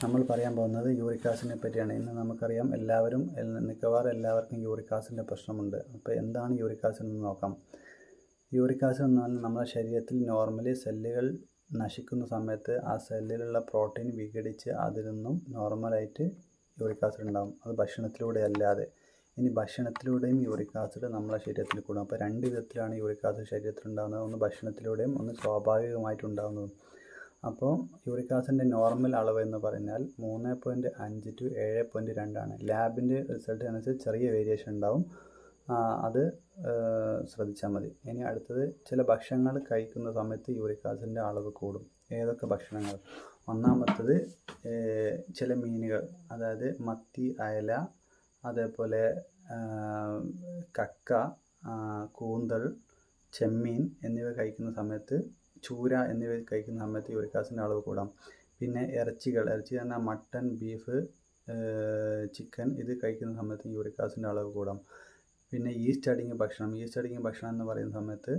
നമ്മൾ പറയാൻ പോകുന്നത് യൂറിക് ആസിഡിനെ പറ്റിയാണ്. ഇന്ന് നമുക്കറിയാം മിക്കവാറും എല്ലാവർക്കും യൂറിക് ആസിഡിൻ്റെ പ്രശ്നമുണ്ട്. അപ്പോൾ എന്താണ് യൂറിക് ആസിഡ് എന്ന് നോക്കാം. യൂറിക് ആസിഡ് എന്ന് പറഞ്ഞാൽ നമ്മുടെ ശരീരത്തിൽ നോർമലി സെല്ലുകൾ നശിക്കുന്ന സമയത്ത് ആ സെല്ലിലുള്ള പ്രോട്ടീൻ വിഘടിച്ച് അതിൽ നിന്നും നോർമലായിട്ട് യൂറിക് ആസിഡ് ഉണ്ടാകും. അത് ഭക്ഷണത്തിലൂടെ അല്ലാതെ. ഇനി ഭക്ഷണത്തിലൂടെയും യൂറിക് ആസിഡ് നമ്മുടെ ശരീരത്തിൽ കൂടും. അപ്പോൾ രണ്ട് വിധത്തിലാണ് യൂറിക് ആസിഡ് ശരീരത്തിൽ ഉണ്ടാകുന്നത്. ഒന്ന് ഭക്ഷണത്തിലൂടെയും ഒന്ന് സ്വാഭാവികമായിട്ടുണ്ടാകുന്നതും. അപ്പോൾ യൂറിക് ആസിഡിൻ്റെ നോർമൽ അളവ് എന്ന് പറഞ്ഞാൽ 3.5 to 7.2 ആണ്. ലാബിൻ്റെ റിസൾട്ട് അനുസരിച്ച് ചെറിയ വേരിയേഷൻ ഉണ്ടാവും. അത് ശ്രദ്ധിച്ചാൽ മതി. ഇനി അടുത്തത്, ചില ഭക്ഷണങ്ങൾ കഴിക്കുന്ന സമയത്ത് യൂറിക് ആസിഡിൻ്റെ അളവ് കൂടും. ഏതൊക്കെ ഭക്ഷണങ്ങൾ? ഒന്നാമത്തത് ചില മീനുകൾ, അതായത് മത്തി, അയല, അതേപോലെ കക്ക, കൂന്തൽ, ചെമ്മീൻ എന്നിവ കഴിക്കുന്ന സമയത്ത്, ചൂര എന്നിവ കഴിക്കുന്ന സമയത്ത് യൂറിക് ആസിഡിൻ്റെ അളവ് കൂടാം. പിന്നെ ഇറച്ചി പറഞ്ഞാൽ മട്ടൺ, ബീഫ്, ചിക്കൻ ഇത് കഴിക്കുന്ന സമയത്ത് യൂറിക് ആസിഡിൻ്റെ അളവ് കൂടാം. പിന്നെ ഈസ്റ്റ് അടങ്ങിയ ഭക്ഷണം എന്ന് പറയുന്ന സമയത്ത്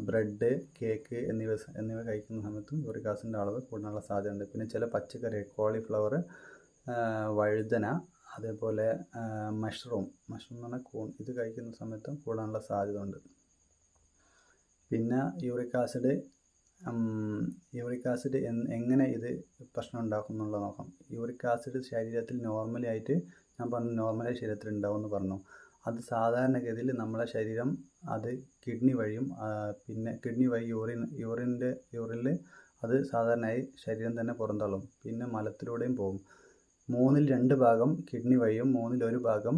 ബ്രെഡ്, കേക്ക് എന്നിവ കഴിക്കുന്ന സമയത്തും യൂറിക് ആസിഡിൻ്റെ അളവ് കൂടാനുള്ള സാധ്യതയുണ്ട്. പിന്നെ ചില പച്ചക്കറി, കോളിഫ്ലവർ, വഴുതന, അതേപോലെ മഷ്റൂം എന്ന് പറഞ്ഞാൽ കൂൺ, ഇത് കഴിക്കുന്ന സമയത്തും കൂടാനുള്ള സാധ്യത ഉണ്ട്. പിന്നെ യൂറിക് ആസിഡ് എങ്ങനെ ഇത് പ്രശ്നം ഉണ്ടാക്കും എന്നുള്ളത് നോക്കാം. യൂറിക് ആസിഡ് ശരീരത്തിൽ നോർമലായിട്ട് നോർമലായി ശരീരത്തിൽ ഉണ്ടാവുമെന്ന് പറഞ്ഞു. അത് സാധാരണഗതിയിൽ നമ്മളെ ശരീരം അത് കിഡ്നി വഴിയും പിന്നെ കിഡ്നി വഴി യൂറിനിൽ അത് സാധാരണയായി ശരീരം തന്നെ പുറന്തള്ളും. പിന്നെ മലത്തിലൂടെയും പോകും. 2/3 ഭാഗം കിഡ്നി വഴിയും 1/3 ഭാഗം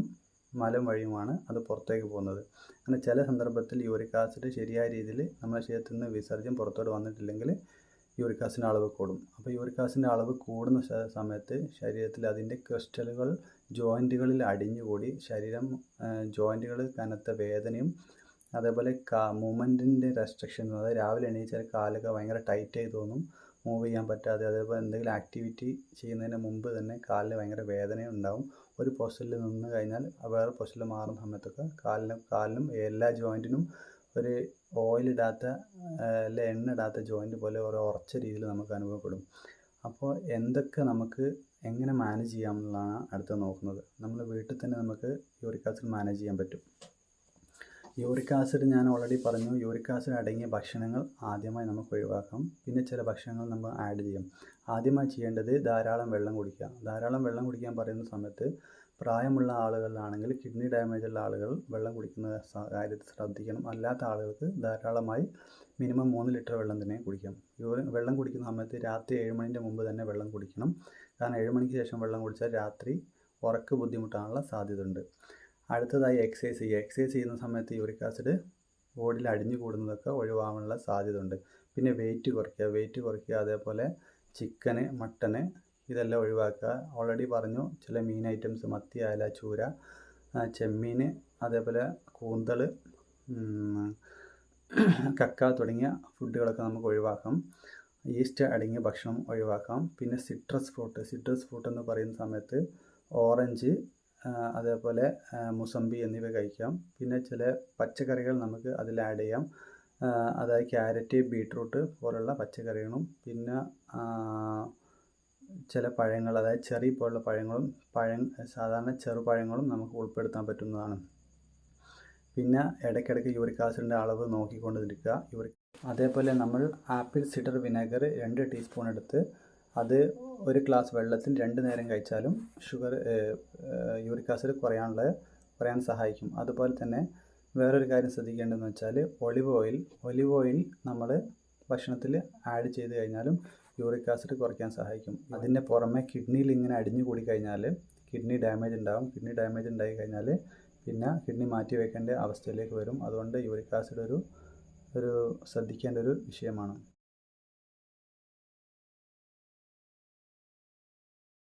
മലം വഴിയുമാണ് അത് പുറത്തേക്ക് പോകുന്നത്. അങ്ങനെ ചില സന്ദർഭത്തിൽ യൂറിക് ആസിഡ് ശരിയായ രീതിയിൽ നമ്മുടെ ശരീരത്തിൽ നിന്ന് വിസർജ്യം പുറത്തോട്ട് വന്നിട്ടില്ലെങ്കിൽ യൂറിക് ആസിഡിൻ്റെ അളവ് കൂടും. അപ്പോൾ യൂറിക് ആസിഡിൻ്റെ അളവ് കൂടുന്ന സമയത്ത് ശരീരത്തിൽ അതിൻ്റെ ക്രിസ്റ്റലുകൾ ജോയിൻറ്റുകളിൽ അടിഞ്ഞുകൂടി ജോയിൻറ്റുകൾ കനത്ത വേദനയും, അതേപോലെ മൂവ്മെൻറ്റിൻ്റെ റെസ്ട്രിക്ഷൻ, അതായത് രാവിലെ എണീച്ചാൽ കാലൊക്കെ ഭയങ്കര ടൈറ്റായി തോന്നും, മൂവ് ചെയ്യാൻ പറ്റാതെ, അതേപോലെ എന്തെങ്കിലും ആക്ടിവിറ്റി ചെയ്യുന്നതിന് മുമ്പ് തന്നെ കാലിന് ഭയങ്കര വേദനയും ഉണ്ടാവും. ഒരു പൊസിഷനിൽ നിന്ന് കഴിഞ്ഞാൽ വേറെ പൊസിഷനിൽ മാറുന്ന സമയത്തൊക്കെ കാലിനും എല്ലാ ജോയിൻറ്റിനും ഒരു ഓയിലിടാത്ത എണ്ണ ഇടാത്ത ജോയിൻറ്റ് പോലെ ഒരു ഉറച്ച രീതിയിൽ നമുക്ക് അനുഭവപ്പെടും. അപ്പോൾ എന്തൊക്കെ നമുക്ക് എങ്ങനെ മാനേജ് ചെയ്യാമെന്നുള്ളതാണ് അടുത്ത് നോക്കുന്നത്. നമ്മൾ വീട്ടിൽ തന്നെ നമുക്ക് യൂറിക് ആസിഡ് മാനേജ് ചെയ്യാൻ പറ്റും. യൂറിക് ആസിഡ് ഞാൻ ഓൾറെഡി പറഞ്ഞു. യൂറിക് ആസിഡ് അടങ്ങിയ ഭക്ഷണങ്ങൾ ആദ്യമായി നമുക്ക് ഒഴിവാക്കാം. പിന്നെ ചില ഭക്ഷണങ്ങൾ നമ്മൾ ആഡ് ചെയ്യും. ആദ്യമായി ചെയ്യേണ്ടത് ധാരാളം വെള്ളം കുടിക്കുക. ധാരാളം വെള്ളം കുടിക്കാൻ പറയുന്ന സമയത്ത് പ്രായമുള്ള ആളുകളിലാണെങ്കിൽ, കിഡ്നി ഡാമേജ് ഉള്ള ആളുകൾ വെള്ളം കുടിക്കുന്ന കാര്യത്തിൽ ശ്രദ്ധിക്കണം. അല്ലാത്ത ആളുകൾക്ക് ധാരാളമായി മിനിമം 3 ലിറ്റർ വെള്ളം തന്നെ കുടിക്കാം. വെള്ളം കുടിക്കുന്ന സമയത്ത് രാത്രി 7 മണിൻ്റെ മുമ്പ് തന്നെ വെള്ളം കുടിക്കണം. കാരണം 7 മണിക്ക് ശേഷം വെള്ളം കുടിച്ചാൽ രാത്രി ഉറക്ക ബുദ്ധിമുട്ടാനുള്ള സാധ്യത ഉണ്ട്. അടുത്തതായി എക്സസൈസ് ചെയ്യുക. എക്സസൈസ് ചെയ്യുന്ന സമയത്ത് യൂറിക് ആസിഡ് ബോഡിയിൽ അടിഞ്ഞു കൂടുന്നതൊക്കെ ഒഴിവാകാനുള്ള സാധ്യത ഉണ്ട്. പിന്നെ വെയിറ്റ് കുറയ്ക്കുക. അതേപോലെ ചിക്കന്, മട്ടന് ഇതെല്ലാം ഒഴിവാക്കുക. ഓൾറെഡി പറഞ്ഞു, ചില മീൻ ഐറ്റംസ് മത്തി, അയല, ചൂര, ചെമ്മീൻ, അതേപോലെ കൂന്തൽ, കക്ക തുടങ്ങിയ ഫുഡുകളൊക്കെ നമുക്ക് ഒഴിവാക്കാം. ഈസ്റ്റ് അടങ്ങിയ ഭക്ഷണം ഒഴിവാക്കാം. പിന്നെ സിട്രസ് ഫ്രൂട്ട് എന്ന് പറയുന്ന സമയത്ത് ഓറഞ്ച്, അതേപോലെ മുസമ്പി എന്നിവ കഴിക്കാം. പിന്നെ ചില പച്ചക്കറികൾ നമുക്ക് അതിൽ ആഡ് ചെയ്യാം. അതായത് ക്യാരറ്റ്, ബീട്രൂട്ട് പോലുള്ള പച്ചക്കറികളും, പിന്നെ ചില പഴങ്ങൾ, അതായത് ചെറി പോലുള്ള സാധാരണ ചെറുപഴങ്ങളും നമുക്ക് ഉൾപ്പെടുത്താൻ പറ്റുന്നതാണ്. പിന്നെ ഇടയ്ക്കിടയ്ക്ക് യൂറിക് ആസിഡിൻ്റെ അളവ് നോക്കിക്കൊണ്ടിരിക്കുക. അതേപോലെ നമ്മൾ ആപ്പിൾ സിഡർ വിനെഗർ 2 ടീസ്പൂൺ എടുത്ത് അത് 1 ഗ്ലാസ് വെള്ളത്തിൽ 2 നേരം കഴിച്ചാലും യൂറിക് ആസിഡ് കുറയാൻ സഹായിക്കും. അതുപോലെ തന്നെ വേറൊരു കാര്യം ശ്രദ്ധിക്കേണ്ടതെന്ന് വെച്ചാൽ ഒലിവ് ഓയിൽ നമ്മൾ ഭക്ഷണത്തിൽ ആഡ് ചെയ്ത് കഴിഞ്ഞാലും യൂറിക് ആസിഡ് കുറയ്ക്കാൻ സഹായിക്കും. അതിൻ്റെ പുറമെ കിഡ്നിയിൽ ഇങ്ങനെ അടിഞ്ഞു കൂടി കഴിഞ്ഞാൽ കിഡ്നി ഡാമേജ് ഉണ്ടാകും. കിഡ്നി ഡാമേജ് ഉണ്ടായി കഴിഞ്ഞാൽ പിന്നെ കിഡ്നി മാറ്റി വയ്ക്കേണ്ട അവസ്ഥയിലേക്ക് വരും. അതുകൊണ്ട് യൂറിക് ആസിഡ് ഒരു ശ്രദ്ധിക്കേണ്ട ഒരു വിഷയമാണ്.